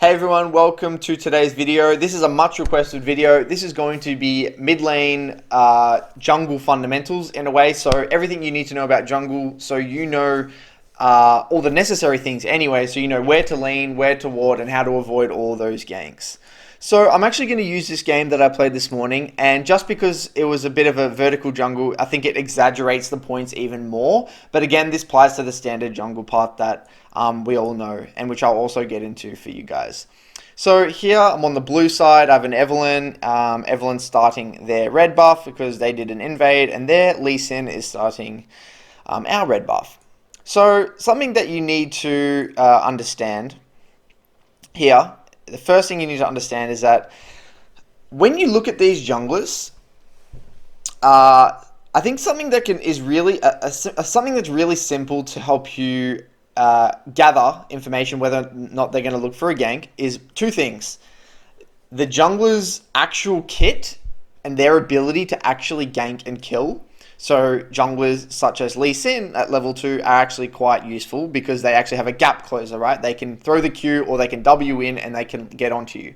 Hey everyone, welcome to today's video. This is a much requested video. This is going to be mid lane jungle fundamentals in a way. So everything you need to know about jungle, so you know all the necessary things anyway. So you know where to lean, where to ward, and how to avoid all those ganks. So I'm actually going to use this game that I played this morning, and just because it was a bit of a vertical jungle, I think it exaggerates the points even more. But again, this applies to the standard jungle path that we all know, and which I'll also get into for you guys. So here I'm on the blue side. I have an Evelynn. Evelynn starting their red buff because they did an invade, and their Leesin is starting our red buff. So something that you need to understand here, the first thing you need to understand is that when you look at these junglers, I think something that is really something that's really simple to help you gather information whether or not they're going to look for a gank is two things: the jungler's actual kit and their ability to actually gank and kill. So junglers such as Leesin at level 2 are actually quite useful because they actually have a gap closer, right? They can throw the Q or they can W in and they can get onto you.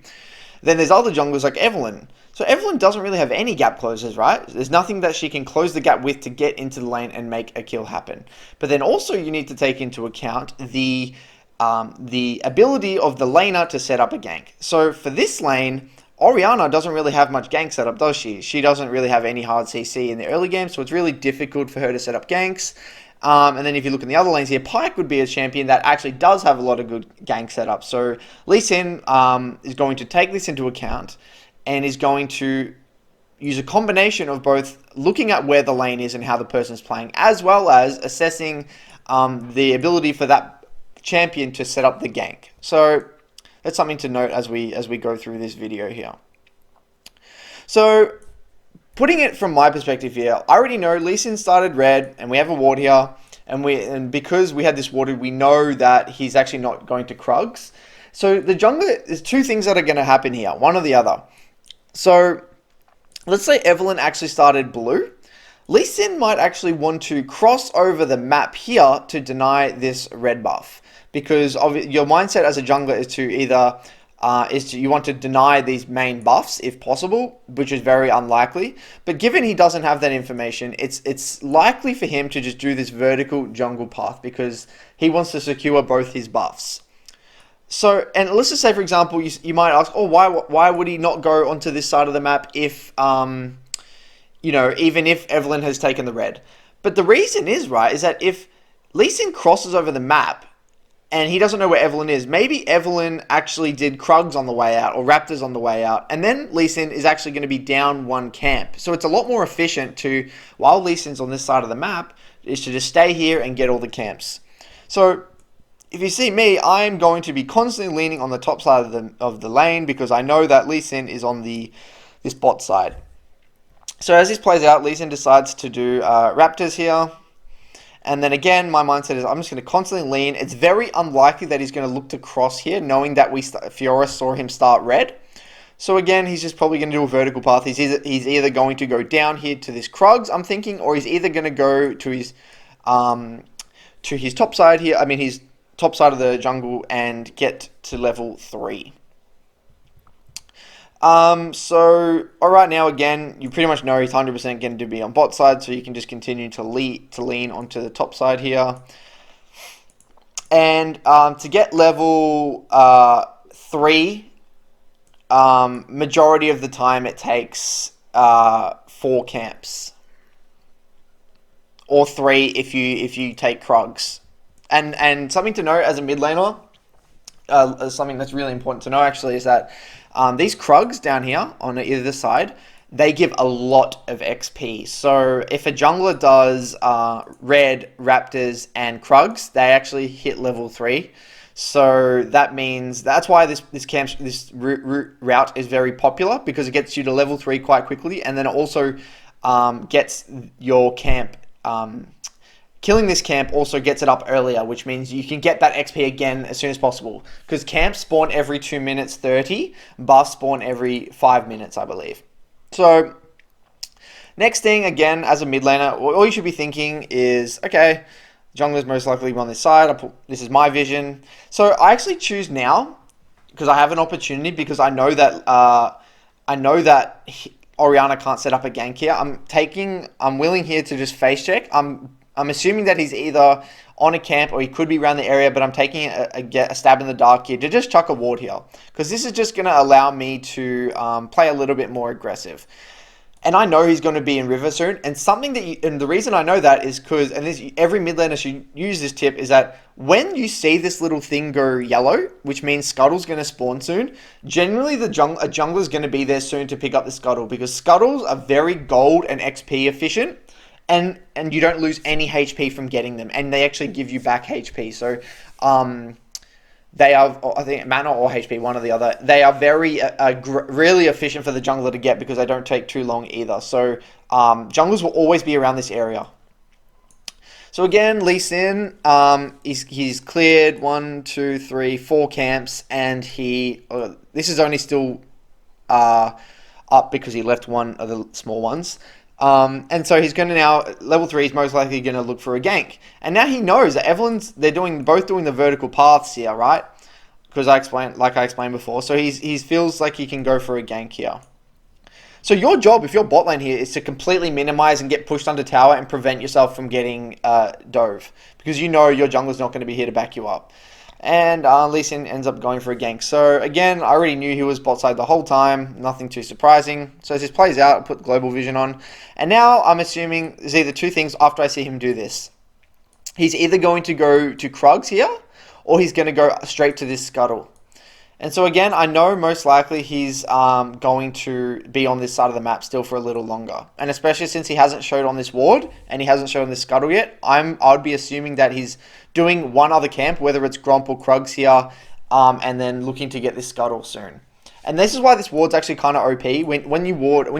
Then there's other junglers like Evelynn. So Evelynn doesn't really have any gap closers, right? There's nothing that she can close the gap with to get into the lane and make a kill happen. But then also you need to take into account the ability of the laner to set up a gank. So for this lane, Orianna doesn't really have much gank setup, does she? She doesn't really have any hard CC in the early game, so it's really difficult for her to set up ganks. And then if you look in the other lanes here, Pyke would be a champion that actually does have a lot of good gank setup. So Leesin is going to take this into account and is going to use a combination of both looking at where the lane is and how the person is playing, as well as assessing the ability for that champion to set up the gank. So that's something to note as we go through this video here. So putting it from my perspective here, I already know Leesin started red, and we have a ward here, and because we had this warded, we know that he's actually not going to Krugs. So the jungler, there's two things that are going to happen here, one or the other. So let's say Evelynn actually started blue. Leesin might actually want to cross over the map here to deny this red buff, because your mindset as a jungler is to either you want to deny these main buffs if possible, which is very unlikely. But given he doesn't have that information, it's likely for him to just do this vertical jungle path because he wants to secure both his buffs. So, and let's just say, for example, you might ask, oh, why would he not go onto this side of the map if even if Evelynn has taken the red? But the reason is, right, is that if Leesin crosses over the map and he doesn't know where Evelynn is, maybe Evelynn actually did Krugs on the way out or Raptors on the way out, and then Leesin is actually going to be down one camp. So it's a lot more efficient to, while Leesin's on this side of the map, is to just stay here and get all the camps. So if you see me, I'm going to be constantly leaning on the top side of the lane because I know that Leesin is on this bot side. So as this plays out, Leesin decides to do Raptors here. And then again, my mindset is I'm just going to constantly lean. It's very unlikely that he's going to look to cross here, knowing that Fiora saw him start red. So again, he's just probably going to do a vertical path. He's either going to go down here to this Krugs, I'm thinking, or he's either going to go to his top side here. I mean, his top side of the jungle and get to level 3. So alright, now again, you pretty much know he's 100% going to be on bot side, so you can just continue to lean onto the top side here. And to get level 3, majority of the time it takes 4 camps. Or 3 if you take Krugs. And something to note as a mid laner, something that's really important to know actually is that these Krugs down here on either side, they give a lot of XP. So if a jungler does red, Raptors, and Krugs, they actually hit level 3. So that means that's why this route is very popular, because it gets you to level 3 quite quickly, and then it also gets your camp. Killing this camp also gets it up earlier, which means you can get that XP again as soon as possible. Because camps spawn every 2 minutes 30, buffs spawn every 5 minutes, I believe. So, next thing, again, as a mid laner, all you should be thinking is, okay, jungler's most likely on this side. This is my vision. So I actually choose now because I have an opportunity, because I know that Oriana can't set up a gank here. I'm willing here to just face check. I'm assuming that he's either on a camp or he could be around the area, but I'm taking a stab in the dark here to just chuck a ward here, because this is just going to allow me to play a little bit more aggressive. And I know he's going to be in river soon. And and the reason I know that is because, every mid laner should use this tip, is that when you see this little thing go yellow, which means scuttle's going to spawn soon, generally a jungler's going to be there soon to pick up the scuttle, because scuttles are very gold and XP efficient, and you don't lose any HP from getting them, and they actually give you back HP. So, they are, I think, mana or HP, one or the other. They are really efficient for the jungler to get, because they don't take too long either. So junglers will always be around this area. So again, Leesin, he's cleared 1, 2, 3, 4 camps, and this is only still up because he left one of the small ones. And so he's going to now, level 3, he's most likely going to look for a gank. And now he knows that they're both doing the vertical paths here, right? Because I explained before. So he feels like he can go for a gank here. So your job, if you're bot lane here, is to completely minimize and get pushed under tower and prevent yourself from getting dove. Because you know your jungler's not going to be here to back you up. And Leesin ends up going for a gank. So again, I already knew he was bot side the whole time. Nothing too surprising. So as this plays out, I put global vision on. And now I'm assuming there's either two things after I see him do this. He's either going to go to Krugs here, or he's going to go straight to this scuttle. And so again, I know most likely he's going to be on this side of the map still for a little longer. And especially since he hasn't showed on this ward, and he hasn't shown this scuttle yet, I would be assuming that he's doing one other camp, whether it's Gromp or Krugs here, and then looking to get this scuttle soon. And this is why this ward's actually kind of OP. When you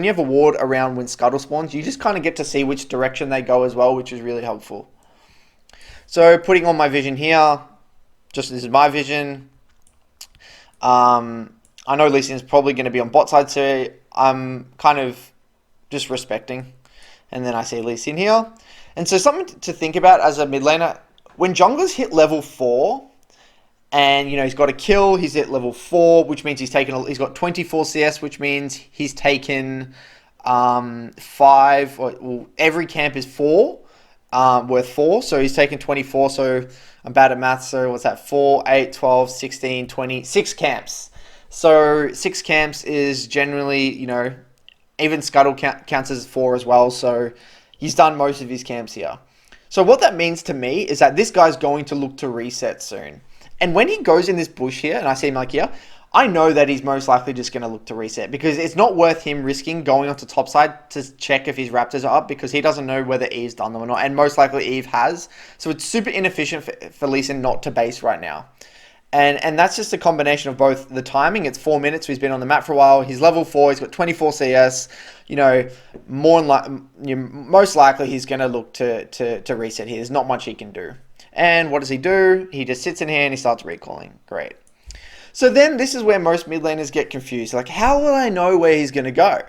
have a ward around when scuttle spawns, you just kind of get to see which direction they go as well, which is really helpful. So putting on my vision here, this is my vision. I know Leesin is probably going to be on bot side, so I'm kind of just respecting. And then I see Leesin here. And so something to think about as a mid laner, when junglers hit level 4, and he's got a kill, he's at level 4, which means he's got 24 CS, which means he's taken 5, well, every camp is 4, worth 4, so he's taken 24, so I'm bad at math, so what's that? 4, 8, 12, 16, 20, 6 camps. So 6 camps is generally, even scuttle counts as 4 as well, so he's done most of his camps here. So what that means to me is that this guy's going to look to reset soon. And when he goes in this bush here, and I see him like here, I know that he's most likely just going to look to reset, because it's not worth him risking going onto top side to check if his raptors are up, because he doesn't know whether Eve's done them or not, and most likely Eve has. So it's super inefficient for Leesin not to base right now. And that's just a combination of both the timing. It's 4 minutes, so he's been on the map for a while. He's level 4, he's got 24 CS. Most likely he's going to look to reset here. There's not much he can do. And what does he do? He just sits in here and he starts recalling. Great. So then this is where most mid laners get confused. Like, how will I know where he's going to go?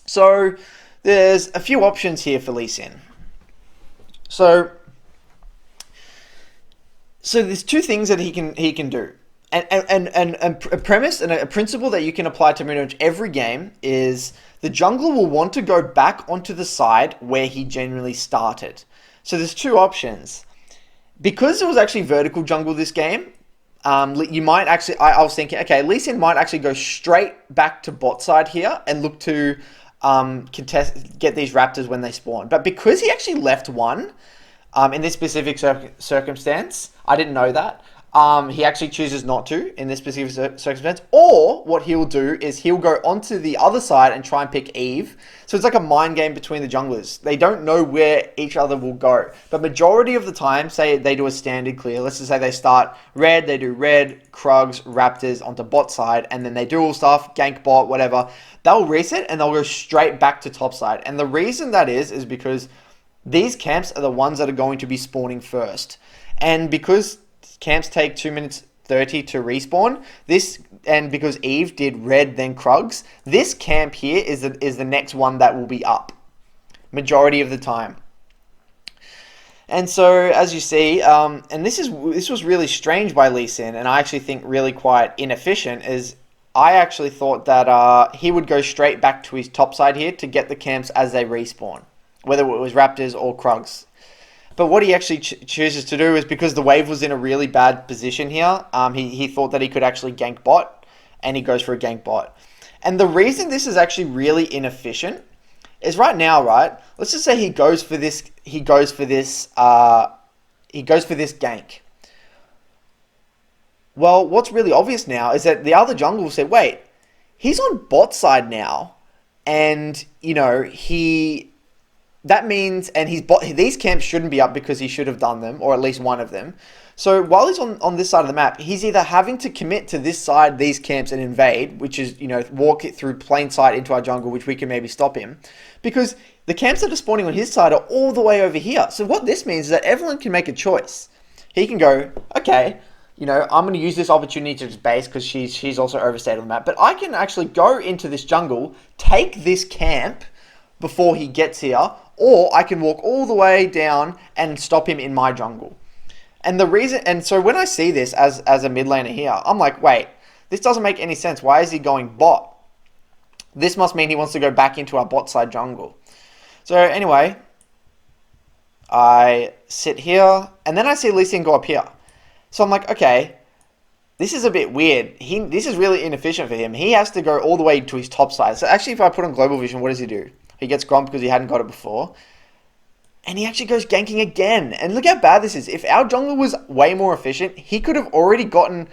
So there's a few options here for Leesin. So there's two things that he can do. And a premise and a principle that you can apply to pretty much every game is the jungler will want to go back onto the side where he generally started. So there's two options. Because it was actually vertical jungle this game, you might actually, I was thinking, okay, Leesin might actually go straight back to bot side here and look to get these raptors when they spawn. But because he actually left one, in this specific circumstance, I didn't know that. He actually chooses not to in this specific circumstance. Or what he'll do is he'll go onto the other side and try and pick Eve. So it's like a mind game between the junglers. They don't know where each other will go. But majority of the time, say they do a standard clear. Let's just say they start red, they do red, Krugs, Raptors onto bot side, and then they do all stuff, gank bot, whatever. They'll reset and they'll go straight back to top side. And the reason that is because these camps are the ones that are going to be spawning first. And because camps take 2 minutes 30 to respawn, and because Eve did red then Krugs, this camp here is the next one that will be up majority of the time. And so, as you see, and this was really strange by Leesin, and I actually think really quite inefficient. Is I actually thought that he would go straight back to his top side here to get the camps as they respawn, whether it was Raptors or Krugs. But what he actually chooses to do is, because the wave was in a really bad position here, he thought that he could actually gank bot, and he goes for a gank bot. And the reason this is actually really inefficient is right now, right? Let's just say he goes for this gank. Well, what's really obvious now is that the other jungle will say, wait, he's on bot side now, and that means, and these camps shouldn't be up because he should have done them, or at least one of them. So while he's on this side of the map, he's either having to commit to this side, these camps, and invade, which is, walk it through plain sight into our jungle, which we can maybe stop him, because the camps that are spawning on his side are all the way over here. So what this means is that everyone can make a choice. He can go, okay, I'm going to use this opportunity to just base because she's also overstayed on the map, but I can actually go into this jungle, take this camp before he gets here, or I can walk all the way down and stop him in my jungle. And so when I see this as a mid laner here, I'm like, wait, this doesn't make any sense. Why is he going bot? This must mean he wants to go back into our bot side jungle. So anyway, I sit here, and then I see Leesin go up here. So I'm like, okay, this is a bit weird. This is really inefficient for him. He has to go all the way to his top side. So actually, if I put on global vision, what does he do? He gets Gromp because he hadn't got it before. And he actually goes ganking again. And look how bad this is. If our jungler was way more efficient, he could have already gotten,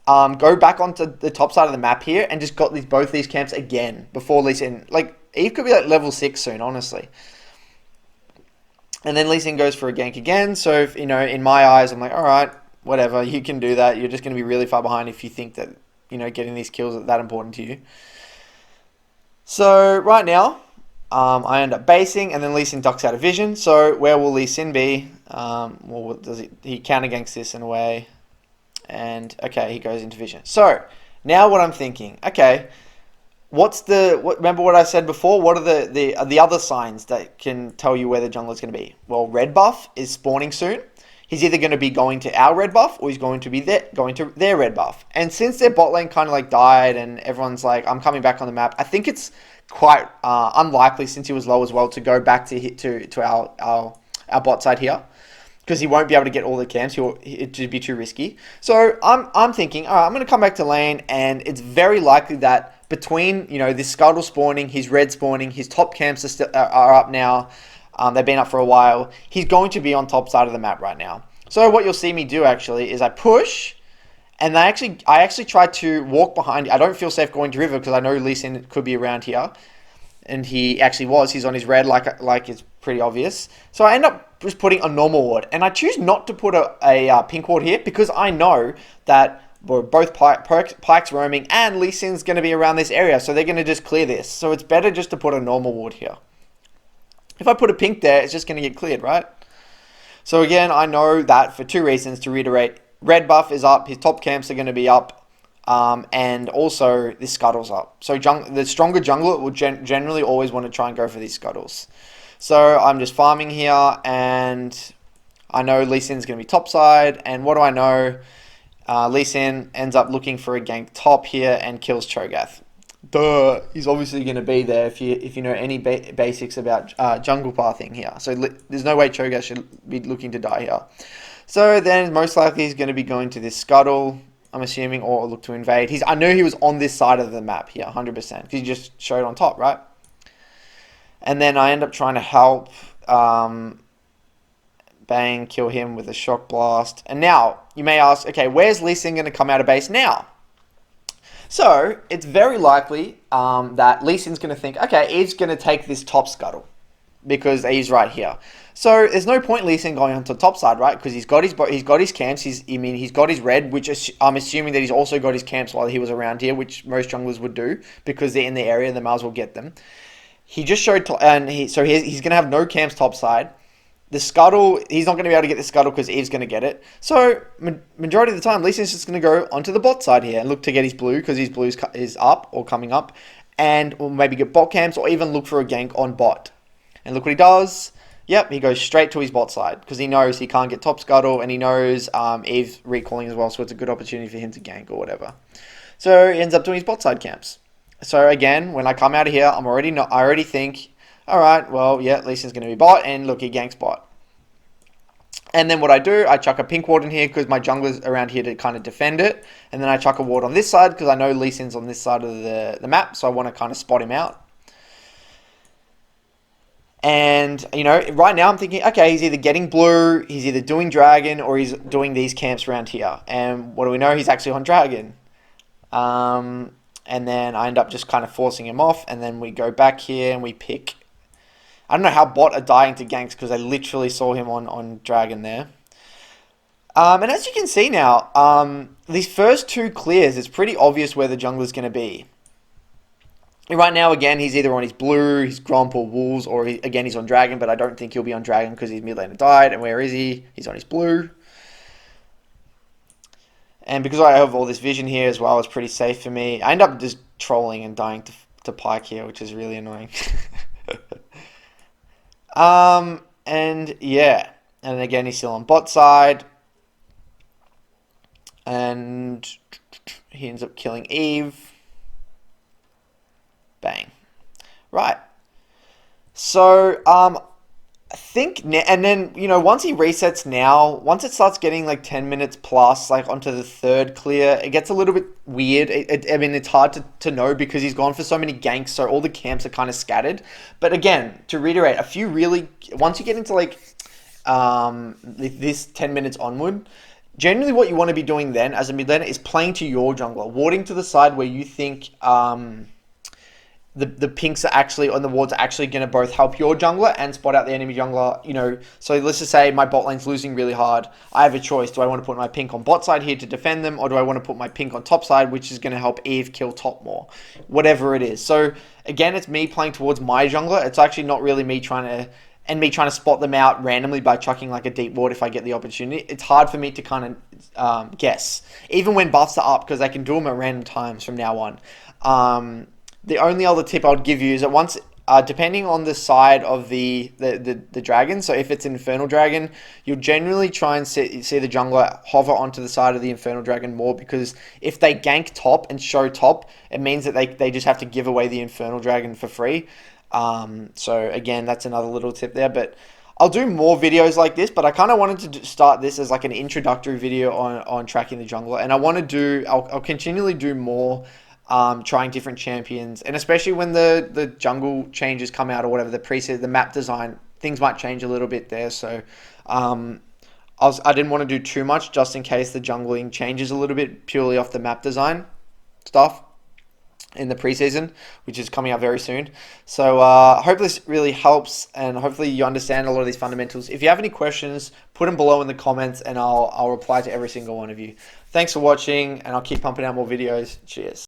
go back onto the top side of the map here and just got both these camps again before Leesin. Like, Eve could be like level 6 soon, honestly. And then Leesin goes for a gank again. So, in my eyes, I'm like, all right, whatever, you can do that. You're just going to be really far behind if you think that, getting these kills are that important to you. So, right now, I end up basing, and then Leesin ducks out of vision. So where will Leesin be? Well, does he counter ganks this in a way? And okay, he goes into vision. So now what I'm thinking, okay, remember what I said before? What are the other signs that can tell you where the jungler is going to be? Well, red buff is spawning soon. He's either going to be going to our red buff, or he's going to be going to their red buff. And since their bot lane kind of like died, and everyone's like, I'm coming back on the map, I think it's quite unlikely, since he was low as well, to go back to our bot side here, because he won't be able to get all the camps. It'd be too risky. So I'm thinking, all right, I'm going to come back to lane, and it's very likely that between this scuttle spawning, his red spawning, his top camps are up now. They've been up for a while. He's going to be on top side of the map right now. So what you'll see me do actually is I push. And I actually tried to walk behind. I don't feel safe going to river because I know Leesin could be around here, and he actually was. He's on his red, like it's pretty obvious. So I end up just putting a normal ward, and I choose not to put a pink ward here because I know that both Pike's roaming and Leesin's going to be around this area, so they're going to just clear this. So it's better just to put a normal ward here. If I put a pink there, it's just going to get cleared, right? So again, I know that for two reasons. To reiterate. Red buff is up, his top camps are going to be up, and also this scuttle's up. So the stronger jungler will generally always want to try and go for these scuttles. So I'm just farming here, and I know Leesin's going to be top side, and what do I know? Leesin ends up looking for a gank top here and kills Cho'Gath. Duh, he's obviously going to be there if you know any basics about jungle pathing here. So there's no way Cho'Gath should be looking to die here. So then most likely he's going to be going to this scuttle, I'm assuming, or look to invade. I knew he was on this side of the map here, 100%, because he just showed on top, right? And then I end up trying to help Bang kill him with a shock blast. And now, you may ask, okay, where's Leesin going to come out of base now? So, it's very likely that Leesin's going to think, okay, Eve's going to take this top scuttle, because Eve's right here. So there's no point Leesin going onto the top side, right? Because he's got his camps. He's got his red, which I'm assuming that he's also got his camps while he was around here, which most junglers would do because they're in the area. They might as well get them. He just showed, he's going to have no camps top side. The scuttle, he's not going to be able to get the scuttle because Eve's going to get it. So majority of the time, Leesin's just going to go onto the bot side here and look to get his blue because his blue is up or coming up, and or maybe get bot camps or even look for a gank on bot. And look what he does. Yep, he goes straight to his bot side because he knows he can't get top scuttle, and he knows Eve's recalling as well, so it's a good opportunity for him to gank or whatever. So he ends up doing his bot side camps. So again, when I come out of here, I already think, all right, well, yeah, Leesin's going to be bot, and look, he ganks bot. And then what I do, I chuck a pink ward in here because my jungler's around here to kind of defend it. And then I chuck a ward on this side because I know Leesin's on this side of the map, so I want to kind of spot him out. And, you know, right now I'm thinking, okay, he's either getting blue, he's either doing dragon, or he's doing these camps around here. And what do we know? He's actually on dragon. And then I end up just kind of forcing him off, and then we go back here and we pick... I don't know how bot are dying to ganks because I literally saw him on dragon there. And as you can see now, these first two clears, it's pretty obvious where the jungler's going to be. Right now, again, he's either on his blue, his Gromp or Wolves, or again, he's on dragon, but I don't think he'll be on dragon because his mid laner died. And where is he? He's on his blue. And because I have all this vision here as well, it's pretty safe for me. I end up just trolling and dying to Pike here, which is really annoying. And yeah, and again, he's still on bot side, and he ends up killing Eve. Bang. Right. So, I think, and then, you know, once he resets now, once it starts getting like 10 minutes plus, like onto the third clear, it gets a little bit weird. I mean, it's hard to know because he's gone for so many ganks, so all the camps are kind of scattered. But again, to reiterate, once you get into like this 10 minutes onward, generally what you want to be doing then as a mid laner is playing to your jungler, warding to the side where you think the pinks are actually, on the wards are actually going to both help your jungler and spot out the enemy jungler, you know. So let's just say my bot lane's losing really hard. I have a choice. Do I want to put my pink on bot side here to defend them, or do I want to put my pink on top side, which is going to help Eve kill top more? Whatever it is. So again, it's me playing towards my jungler. It's actually not really me trying to spot them out randomly by chucking like a deep ward if I get the opportunity. It's hard for me to kind of guess, even when buffs are up, because I can do them at random times from now on. The only other tip I would give you is that once, depending on the side of the dragon, so if it's an Infernal Dragon, you'll generally try and see the jungler hover onto the side of the Infernal Dragon more, because if they gank top and show top, it means that they just have to give away the Infernal Dragon for free. So again, that's another little tip there, but I'll do more videos like this, but I kind of wanted to start this as like an introductory video on tracking the jungler, and I'll continually do more trying different champions, and especially when the jungle changes come out or whatever, the map design, things might change a little bit there. So I didn't want to do too much just in case the jungling changes a little bit purely off the map design stuff in the preseason, which is coming up very soon. So hopefully this really helps, and hopefully you understand a lot of these fundamentals. If you have any questions, put them below in the comments, and I'll reply to every single one of you. Thanks for watching, and I'll keep pumping out more videos. Cheers.